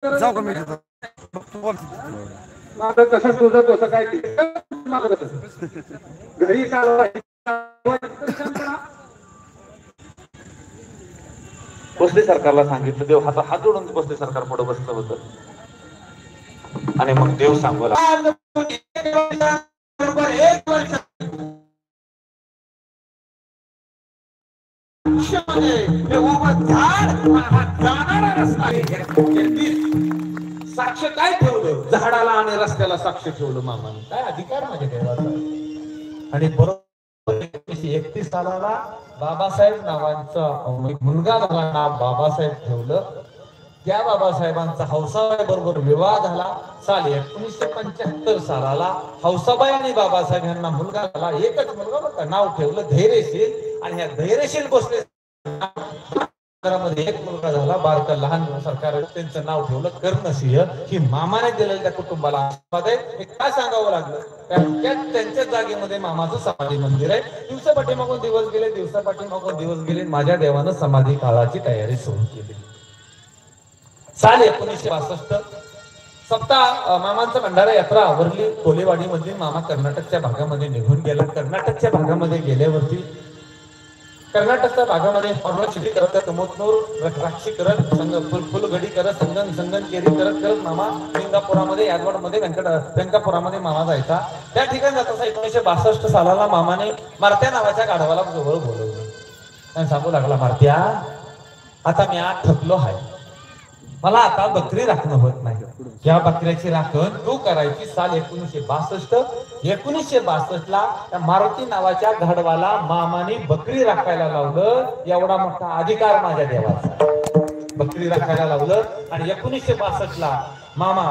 जाऊ का मी माझं कसं तुझं तसं काय घरी भोसले सरकारला सांगितलं. देव हात जोडून भोसले सरकार पुढे बसलं होतं आणि मग देव सांगू लागला साक्ष काय ठेवलं? झाडाला आणि रस्त्याला साक्ष ठेवलं मामाने. काय अधिकार माझ्या देवाचा. आणि बरोबर 1931 सालाला बाबासाहेब नावाचा मुलगा झाला, नाव बाबासाहेब ठेवलं. त्या बाबासाहेबांचा हौसाबाई बरोबर विवाह झाला. साल 1975 सालाला हौसाबाई आणि बाबासाहेब यांना मुलगा झाला. एकच मुलगा होता, नाव ठेवलं धैर्यशील. आणि ह्या धैर्यशील भोसले मध्ये एक मुलगा झाला, बारका लहान सरकार, त्यांचं नाव ठेवलं कर्णसिंह. ही मामाने दिलेल्या त्या कुटुंबाला आशीर्वाद आहे. काय सांगावं लागलं, त्यांच्या जागेमध्ये मामाचं समाधी मंदिर आहे. दिवसापाठीमागून दिवस गेले, दिवसापाठीमागून दिवस गेले, माझ्या देवानं समाधी काळाची तयारी सुरू केली. साल 1962 सप्ताह मामांचा भंडारा यात्रा आवरली. कोलेवाडी मधील मामा कर्नाटकच्या भागामध्ये निघून गेला. कर्नाटकच्या भागामध्ये गेल्यावरती कर्नाटकच्या भागामध्ये हॉर्नशिटी करत, कमोतनूर राक्षी करत, फुलगडी करत, संगनकेरी करत करत मामा लिंगापुरामध्ये, यादवाडमध्ये, व्यंकापुरामध्ये मामा जायचा. त्या ठिकाणी जात असा 1962 सालाला मामाने मारत्या नावाच्या गाढवाला जवळ बोलवलं आणि सांगू लागला, मारत्या, आता मी आज थकलो आहे, मला आता बकरी राखणं होत नाही. या बकऱ्याची राखण तू करायची. साल 1962 ला त्या मारुती नावाच्या गाढवाला मामाने बकरी राखायला लावलं. एवढा मोठा अधिकार माझ्या देवाचा. बकरी राखायला लावलं. आणि 1962 ला मामा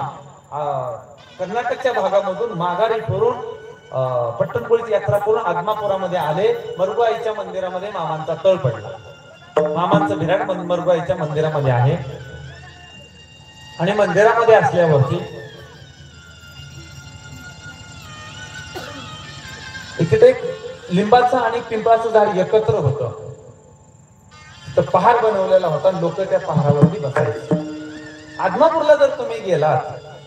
कर्नाटकच्या भागामधून माघारी फिरून पट्टणपुळीची यात्रा करून आदमापुरामध्ये आले. मरगुआईच्या मंदिरामध्ये मामांचा तळ पडला. मामांचं विराट मरगुआईच्या मंदिरामध्ये आहे. आणि मंदिरामध्ये असल्यावरती इकडे लिंबाचं आणि पिंपळाचं झाड एकत्र होतं. तर पहाड बनवलेला होता. लोक त्या पहाडावरती बसायचे. आदमापूरला जर तुम्ही गेलात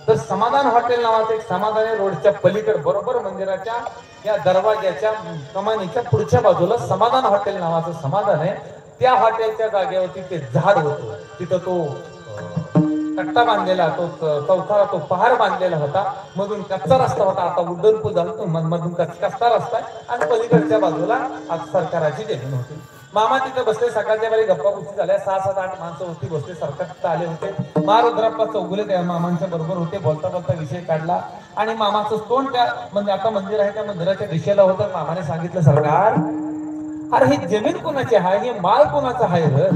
तर समाधान हॉटेल नावाचं एक समाधान रोडच्या पलीकडे बरोबर मंदिराच्या या दरवाजाच्या कमानीच्या पुढच्या बाजूला समाधान हॉटेल नावाचं समाधान आहे. त्या हॉटेलच्या जागेवरती ते झाड होतं. तिथं तो कट्टा बांधलेला, तो चौथरा, तो पहाड बांधलेला होता. मधून कच्चा रस्ता होता. आता उड्डण पूल झाला, तो मधून कच्चा रस्ता आहे. आणि पलीकडच्या बाजूला आज सरकाराची जमीन होती. मामा तिथे बसले. सकाळच्या वेळी गप्पा गोष्टी झाल्या. 6-7-8 माणसं होती बसले. सरकार तिथं आले होते. महारुद्रप्पा चौगुले त्या मामांच्या बरोबर होते. बोलता बोलता विषय काढला आणि मामाचं तोंड त्या म्हणजे आता मंदिर आहे त्या मंदिराच्या दिशेला होतं. मामाने सांगितलं, सरकार, अरे ही जमीन कोणाची आहे, हे माळ कोणाचा आहे र?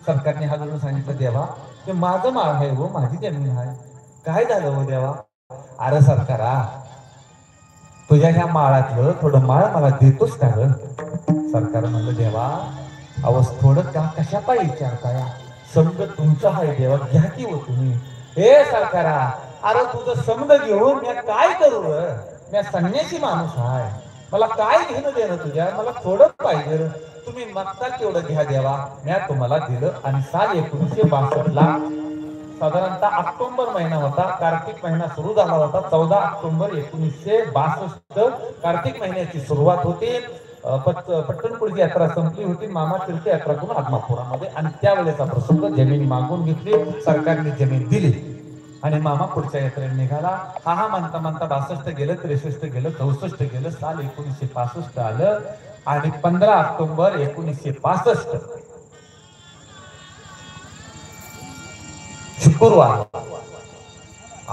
सरकारने हा धरून सांगितलं, देवा, ते माझं माळ आहे हो, माझी जमीन आहे. काय झालं हो देवा? अरे सरकारा, तुझ्या ह्या माळातलं थोडं माळ मला देतोस का ग? सरकार म्हणलं, देवा, अवस थोडं का कशा पाहिजे विचारताय? समज तुमचं आहे देवा, घ्या की हो तुम्ही. हे सरकारा, अरे तुझं समज घेऊन मी काय करू? मी संन्यासी माणूस आहे, मला काय घेणं देणं तुझ्या? मला थोडं पाहिजे. तुम्ही मागता तेवढं घ्या देवा. मी तुम्हाला दिलं. आणि साल 1962 ला साधारणतः ऑक्टोबर महिना होता. कार्तिक महिना सुरू झाला होता. 14 ऑक्टोबर 1962 कार्तिक महिन्याची सुरुवात होती. पट्टणपुळीची यात्रा संपली होती. मामा तीर्थयात्रा करून आदमापुरामध्ये. आणि त्यावेळेचा प्रसंग, जमीन मागून घेतली, सरकारने जमीन दिली आणि मामा पुढच्या यात्रेला निघाला. हा म्हणता म्हणता 62 गेलं, 63 गेलं, 64 गेलं. साल 1965 आलं. आणि 15 ऑक्टोबर 1965 शुक्रवार,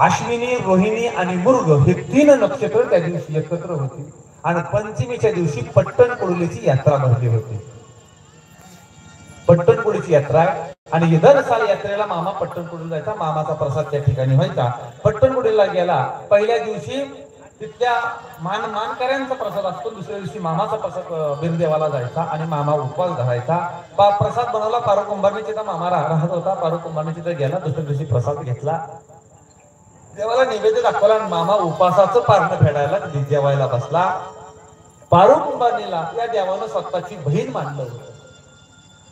अश्विनी, रोहिणी आणि मृग हे 3 नक्षत्र त्या दिवशी एकत्र होती. आणि पंचमीच्या दिवशी पट्टणपुळीची यात्रा भरली होती. पट्टणपुळीची यात्रा आहे. आणि दर साल यात्रेला मामा पट्टणपुळीला जायचा. मामाचा प्रसाद त्या ठिकाणी व्हायचा. पट्टणपुळीला गेला, पहिल्या दिवशी तिथल्या मानकऱ्यांचा प्रसाद असतो. दुसऱ्या दिवशी मामाचा प्रसाद बिरदेवाला जायचा आणि मामा उपवास धरायचा. प्रसाद बनवला. पारू कुंभारने तिथं मामा राहत होता. पारू कुंभारने तिथं गेला. दुसऱ्या दिवशी प्रसाद घेतला, देवाला नैवेद्य दाखवला आणि मामा उपासाचं पारणं फेडायला जेवायला बसला. पारू कुंभारणीला त्या देवानं स्वतःची बहीण मानलं होतं.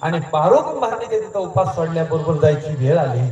आणि पारू कुंभारणीच्या तिथं उपास सोडल्याबरोबर जायची वेळ आली.